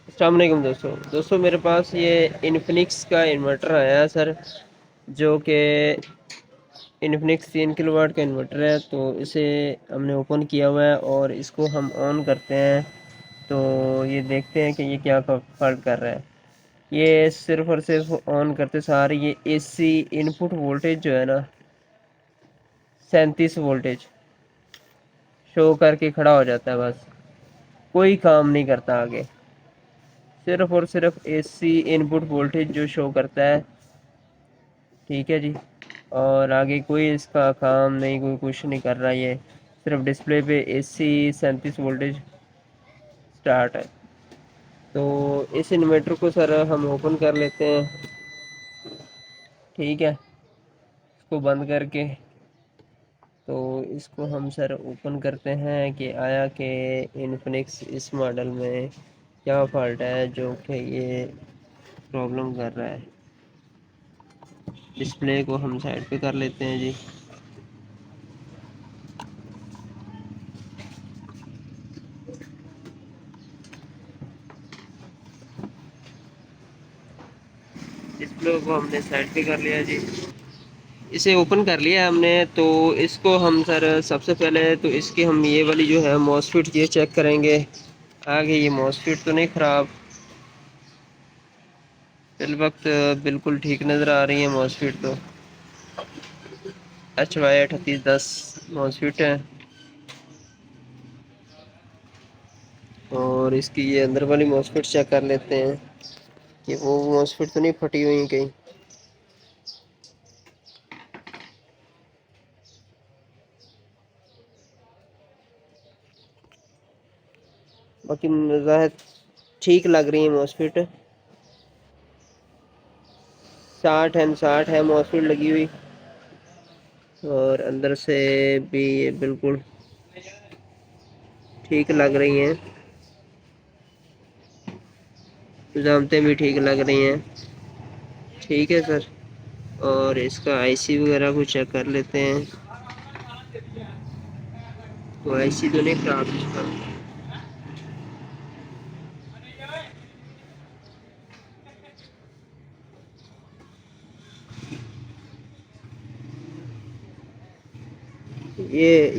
السلام علیکم دوستوں میرے پاس یہ انفنکس کا انورٹر آیا ہے سر، جو کہ انفنکس 3 کلو واٹ کا انورٹر ہے۔ تو اسے ہم نے اوپن کیا ہوا ہے اور اس کو ہم آن کرتے ہیں تو یہ دیکھتے ہیں کہ یہ کیا فالٹ کر رہا ہے۔ یہ صرف اور صرف آن کرتے سارے یہ اے سی ان پٹ وولٹیج جو ہے نا 37 وولٹیج شو کر کے کھڑا ہو جاتا ہے، بس کوئی کام نہیں کرتا آگے، صرف اور صرف اے سی ان پٹ وولٹیج جو شو کرتا ہے، ٹھیک ہے جی۔ اور آگے کوئی اس کا کام نہیں، کوئی کچھ نہیں کر رہا، یہ صرف ڈسپلے پہ اے سی 37 وولٹیج سٹارٹ ہے۔ تو اس انورٹر کو سر ہم اوپن کر لیتے ہیں، ٹھیک ہے، اس کو بند کر کے۔ تو اس کو ہم سر اوپن کرتے ہیں کہ آیا کہ انفنکس اس ماڈل میں کیا فالٹ ہے جو کہ یہ پرابلم کر رہا ہے۔ ڈسپلے کو ہم سائڈ پہ کر لیتے ہیں جی۔ ڈسپلے کو ہم نے سائڈ پہ کر لیا جی، اسے اوپن کر لیا ہم نے۔ تو اس کو ہم سر سب سے پہلے تو اس کی ہم یہ والی جو ہے ماسفیٹ یہ چیک کریں گے، آگے یہ ماسفیٹ تو نہیں خراب، فی الوقت بالکل ٹھیک نظر آ رہی ہے ماسفیٹ تو۔ HY3810 ماسفیٹ ہے، اور اس کی یہ اندر والی ماسفیٹ چیک کر لیتے ہیں کہ وہ ماسفیٹ تو نہیں پھٹی ہوئی کہیں۔ باقی ظاہر ٹھیک لگ رہی ہے ماسفیٹ، 60 ہے ماسفیٹ لگی ہوئی، اور اندر سے بھی یہ بالکل ٹھیک لگ رہی ہیں، علامتیں بھی ٹھیک لگ رہی ہیں، ٹھیک ہے سر۔ اور اس کا آئی سی وغیرہ کو چیک کر لیتے ہیں، تو آئی سی تو نہیں خراب اس کا۔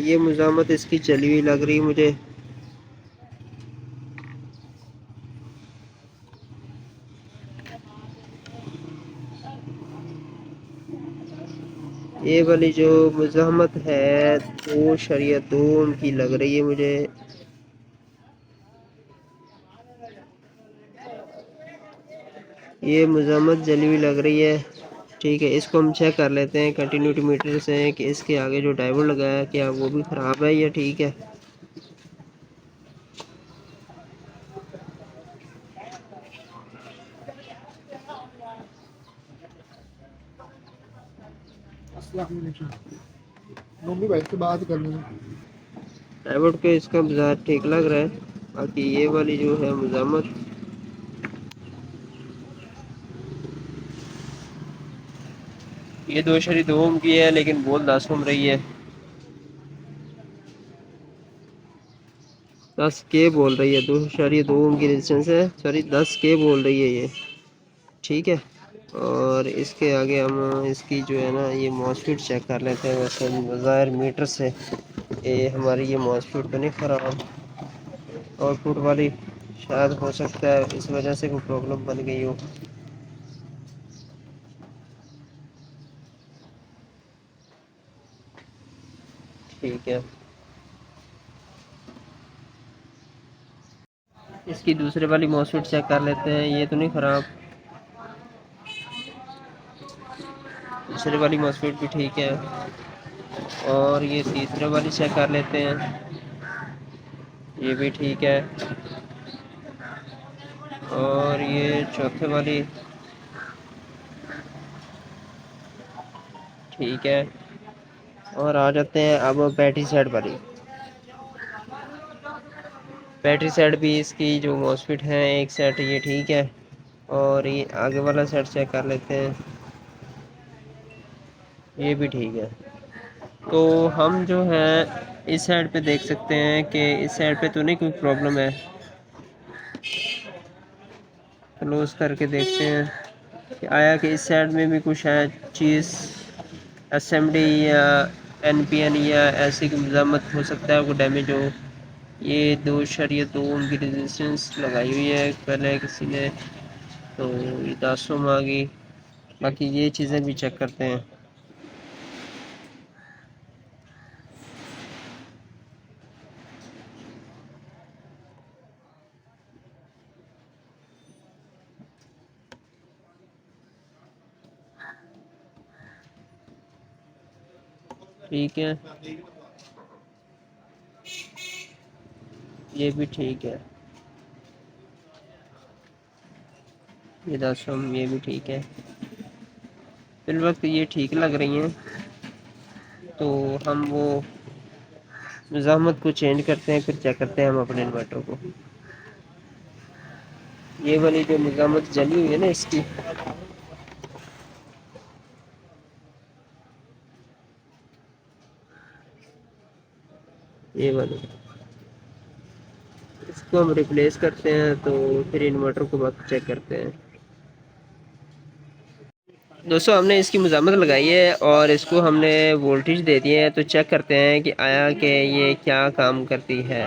یہ مزاحمت اس کی چلی ہوئی لگ رہی مجھے، یہ والی جو مزاحمت ہے 2.2 کی لگ رہی ہے مجھے۔ یہ مزاحمت جلی ہوئی لگ رہی ہے، ٹھیک ہے۔ اس کو ہم چیک کر لیتے ہیں کنٹینیوٹی میٹر سے کہ اس کے آگے جو ڈائیور لگایا ہے کیا وہ بھی خراب ہے یا ٹھیک ہے۔ السلام علیکم، ممی بھائی سے بات کرنی ہے۔ ڈائیور کے اس کا بازار ٹھیک لگ رہا ہے، باقی یہ والی جو ہے مزاحمت، یہ 2.2 اوم کی ہے لیکن بول 10 اوم رہی ہے، 10 کے بول رہی ہے، 2.2 اوم کی ریزسٹنس ہے، سوری 10 کے بول رہی ہے یہ، ٹھیک ہے۔ اور اس کے آگے ہم اس کی جو ہے نا یہ ماسفیٹ چیک کر لیتے ہیں، ویسے بظاہر میٹر سے یہ ہماری یہ ماسفیٹ تو نہیں خراب، آؤٹ پٹ والی شاید ہو سکتا ہے اس وجہ سے کوئی پرابلم بن گئی ہو، ٹھیک ہے۔ اس کی دوسرے والی ماسفیٹ چیک کر لیتے ہیں، یہ تو نہیں خراب، دوسرے والی ماسفیٹ بھی ٹھیک ہے۔ اور یہ تیسرے والی چیک کر لیتے ہیں، یہ بھی ٹھیک ہے۔ اور یہ چوتھے والی ٹھیک ہے۔ اور آ جاتے ہیں اب بیٹری سائڈ والی، بیٹری سائڈ بھی اس کی جو ماسفیٹ ہے ایک سیٹ یہ ٹھیک ہے، اور یہ آگے والا سیٹ چیک کر لیتے ہیں، یہ بھی ٹھیک ہے۔ تو ہم جو ہے اس سائڈ پہ دیکھ سکتے ہیں کہ اس سائڈ پہ تو نہیں کوئی پرابلم ہے، کلوز کر کے دیکھتے ہیں کہ آیا کہ اس سائڈ میں بھی کچھ ہے چیز ایس ایم ڈی یا این پی این یا ایسی کی مزاحمت ہو سکتا ہے وہ ڈیمیج ہو. یہ 2.2 ان کی ریزسٹنس لگائی ہوئی ہے پہلے کسی نے، تو یہ 10 میں آ گئی. باقی یہ چیزیں بھی چیک کرتے ہیں. ٹھیک ہے، یہ بھی ٹھیک ہے، یہ 10 یہ بھی ٹھیک ہے. فی الوقت یہ ٹھیک لگ رہی ہیں، تو ہم وہ مزاحمت کو چینج کرتے ہیں، پھر چیک کرتے ہیں ہم اپنے انورٹر کو. یہ والی جو مزاحمت جلی ہوئی ہے نا اس کی، یہ والی اس کو ہم ریپلیس کرتے ہیں، تو پھر انورٹر کو بس چیک کرتے ہیں. دوستو ہم نے اس کی مزاحمت لگائی ہے اور اس کو ہم نے وولٹیج دے دی ہے، تو چیک کرتے ہیں کہ آیا کہ یہ کیا کام کرتی ہے.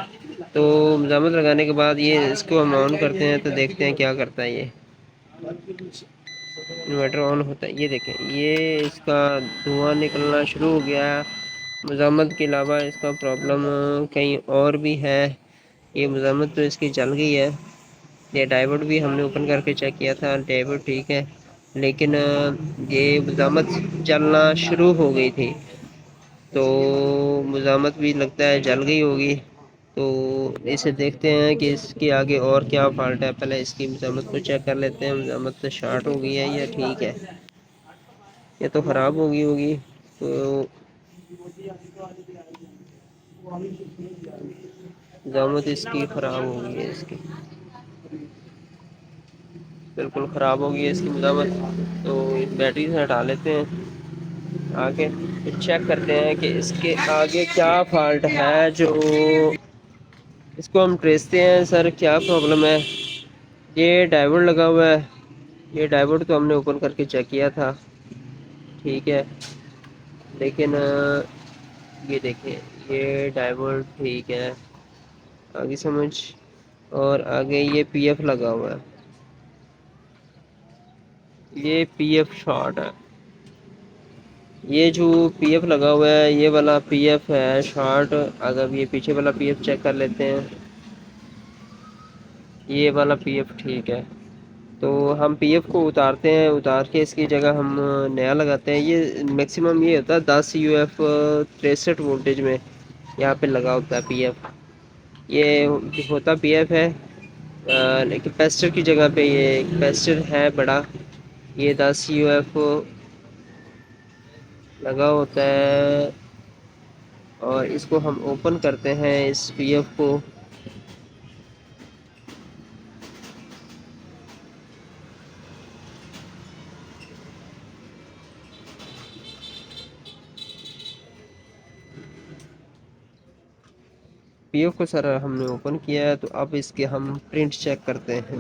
تو مزاحمت لگانے کے بعد یہ اس کو ہم آن کرتے ہیں تو دیکھتے ہیں کیا کرتا ہے. یہ انورٹر آن ہوتا ہے، یہ دیکھیں یہ اس کا دھواں نکلنا شروع ہو گیا ہے. مزاحمت کے علاوہ اس کا پرابلم کہیں اور بھی ہے. یہ مزاحمت تو اس کی چل گئی ہے. یہ ڈائیورٹ بھی ہم نے اوپن کر کے چیک کیا تھا، ڈائیورٹ ٹھیک ہے، لیکن یہ مزاحمت چلنا شروع ہو گئی تھی. تو مزاحمت بھی لگتا ہے جل گئی ہوگی. تو اسے دیکھتے ہیں کہ اس کے آگے اور کیا فالٹ ہے. پہلے اس کی مزاحمت کو چیک کر لیتے ہیں، مزاحمت شارٹ ہو گئی ہے یا ٹھیک ہے. یہ تو خراب ہوگی تو مزاحمت اس کی خراب ہو گئی ہے. اس کی بالکل خراب ہو گئی ہے اس کی مزاحمت. تو بیٹری سے ہٹا لیتے ہیں، آگے چیک کرتے ہیں کہ اس کے آگے کیا فالٹ ہے. جو اس کو ہم ٹریستے ہیں، سر کیا پرابلم ہے. یہ ڈائیورٹ لگا ہوا ہے، یہ ڈائیورٹ تو ہم نے اوپن کر کے چیک کیا تھا، ٹھیک ہے. لیکن یہ دیکھیں یہ ڈائیورٹ ٹھیک ہے، آگے سمجھ. اور آگے یہ پی ایف لگا ہوا ہے، یہ پی ایف شارٹ ہے. یہ جو پی ایف لگا ہوا ہے یہ والا پی ایف ہے شارٹ. اگر یہ پیچھے والا پی ایف چیک کر لیتے ہیں، یہ والا پی ایف ٹھیک ہے. تو ہم پی ایف کو اتارتے ہیں، اتار کے اس کی جگہ ہم نیا لگاتے ہیں. یہ میکسیمم یہ ہوتا ہے 10 یو ایف 63 وولٹیج میں یہاں پہ لگا ہوتا ہے پی ایف. یہ ہوتا پی ایف ہے، کیپیسٹر کی جگہ پہ یہ کیپیسٹر ہے بڑا. یہ 10 یو ایف لگا ہوتا ہے، اور اس کو ہم اوپن کرتے ہیں اس پی ایف کو. پی ایف کو سر ہم نے اوپن کیا ہے، تو اب اس کے ہم پرنٹ چیک کرتے ہیں.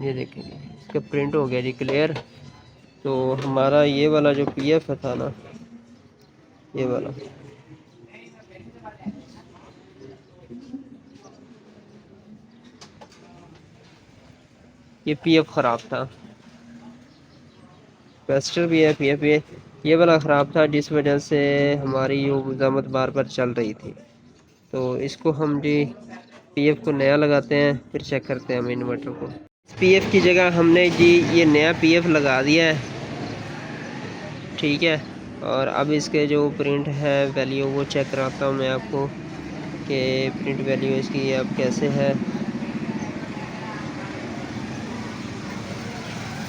یہ دیکھیں اس کا پرنٹ ہو گیا جی کلیئر. تو ہمارا یہ والا جو پی ایف تھا نا، یہ والا یہ پی ایف خراب تھا. کیپیسٹر بھی ہے، پی ایف بھی ہے، یہ والا خراب تھا جس وجہ سے ہماری یہ مزاحمت بار بار چل رہی تھی. تو اس کو ہم جی پی ایف کو نیا لگاتے ہیں، پھر چیک کرتے ہیں ہم انورٹر کو. پی ایف کی جگہ ہم نے جی یہ نیا پی ایف لگا دیا ہے، ٹھیک ہے. اور اب اس کے جو پرنٹ ہے ویلیو وہ چیک کراتا ہوں میں آپ کو کہ پرنٹ ویلیو اس کی اب کیسے ہے.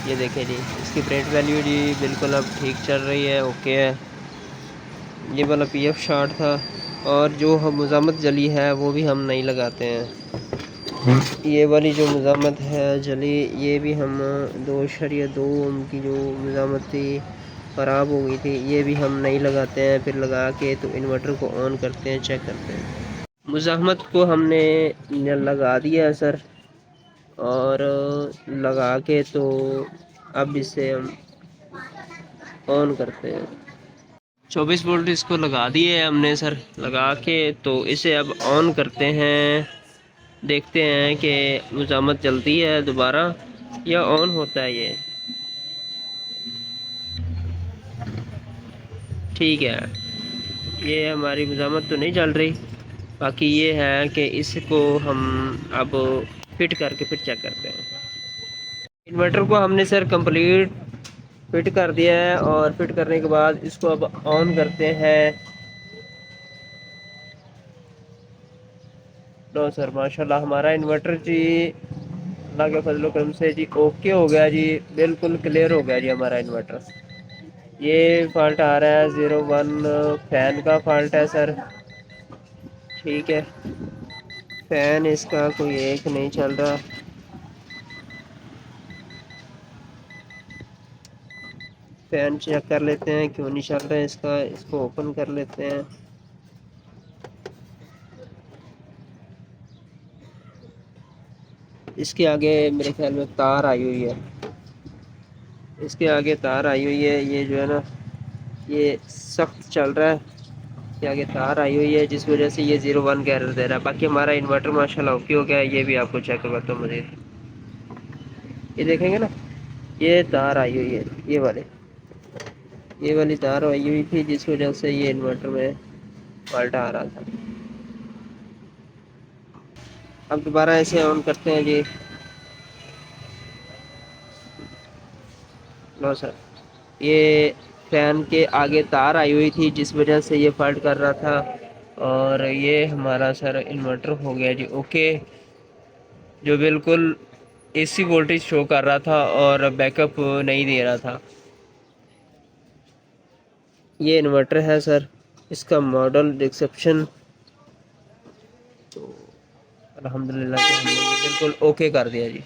یہ دیکھیں جی اس کی پرنٹ ویلیو جی بالکل اب ٹھیک چل رہی ہے، اوکے ہے. یہ والا پی ایف شارٹ تھا، اور جو مزاحمت جلی ہے وہ بھی ہم نہیں لگاتے ہیں. یہ والی جو مزاحمت ہے جلی، یہ بھی ہم 2.2 کی جو مزاحمت تھی خراب ہو گئی تھی، یہ بھی ہم نہیں لگاتے ہیں، پھر لگا کے تو انورٹر کو آن کرتے ہیں، چیک کرتے ہیں۔ مزاحمت کو ہم نے لگا دیا ہے سر، اور لگا کے تو اب اسے ہم آن کرتے ہیں۔ 24 وولٹ اس کو لگا دیے ہم نے سر، لگا کے تو اسے اب آن کرتے ہیں، دیکھتے ہیں کہ مزاحمت چلتی ہے دوبارہ یا آن ہوتا ہے۔ یہ ٹھیک ہے، یہ ہماری مزاحمت تو نہیں چل رہی، باقی یہ ہے کہ اس کو ہم اب فٹ کر کے پھر چیک کرتے ہیں۔ انورٹر کو ہم نے سر کمپلیٹ فٹ کر دیا ہے، اور فٹ کرنے کے بعد اس کو اب آن کرتے ہیں۔ لو سر ماشاءاللہ ہمارا انورٹر جی اللہ کے فضل و کرم سے جی اوکے ہو گیا جی، بالکل کلیئر ہو گیا جی ہمارا انورٹر۔ یہ فالٹ آ رہا ہے 01 فین کا فالٹ ہے سر، ٹھیک ہے، فین اس کا کوئی ایک نہیں چل رہا، فین چیک کر لیتے ہیں کیوں نہیں چل رہا ہے اس کا، اس کو اوپن کر لیتے ہیں۔ اس کے آگے میرے خیال میں تار آئی ہوئی ہے، اس کے آگے تار آئی ہوئی ہے، یہ جو ہے نا یہ سخت چل رہا ہے، اس کے آگے تار آئی ہوئی ہے جس وجہ سے یہ 01 کا ایرر دے رہا ہے۔ باقی ہمارا انورٹر ماشاءاللہ اوکے ہو گیا ہے، یہ بھی آپ کو چیک کرواتا ہوں مزید۔ یہ دیکھیں گے نا، یہ تار آئی ہوئی ہے، یہ والی تار آئی ہوئی تھی جس وجہ سے یہ انورٹر میں فالٹ آ رہا تھا۔ اب دوبارہ ایسے آن کرتے ہیں جی، لو سر، یہ فین کے آگے تار آئی ہوئی تھی جس وجہ سے یہ فالٹ کر رہا تھا، اور یہ ہمارا سر انورٹر ہو گیا جی اوکے، جو بالکل اے سی وولٹیج شو کر رہا تھا اور بیک اپ نہیں دے رہا تھا۔ یہ انورٹر ہے سر، اس کا ماڈل ڈسکرپشن تو الحمدللہ کہ ہم نے یہ بالکل اوکے کر دیا جی۔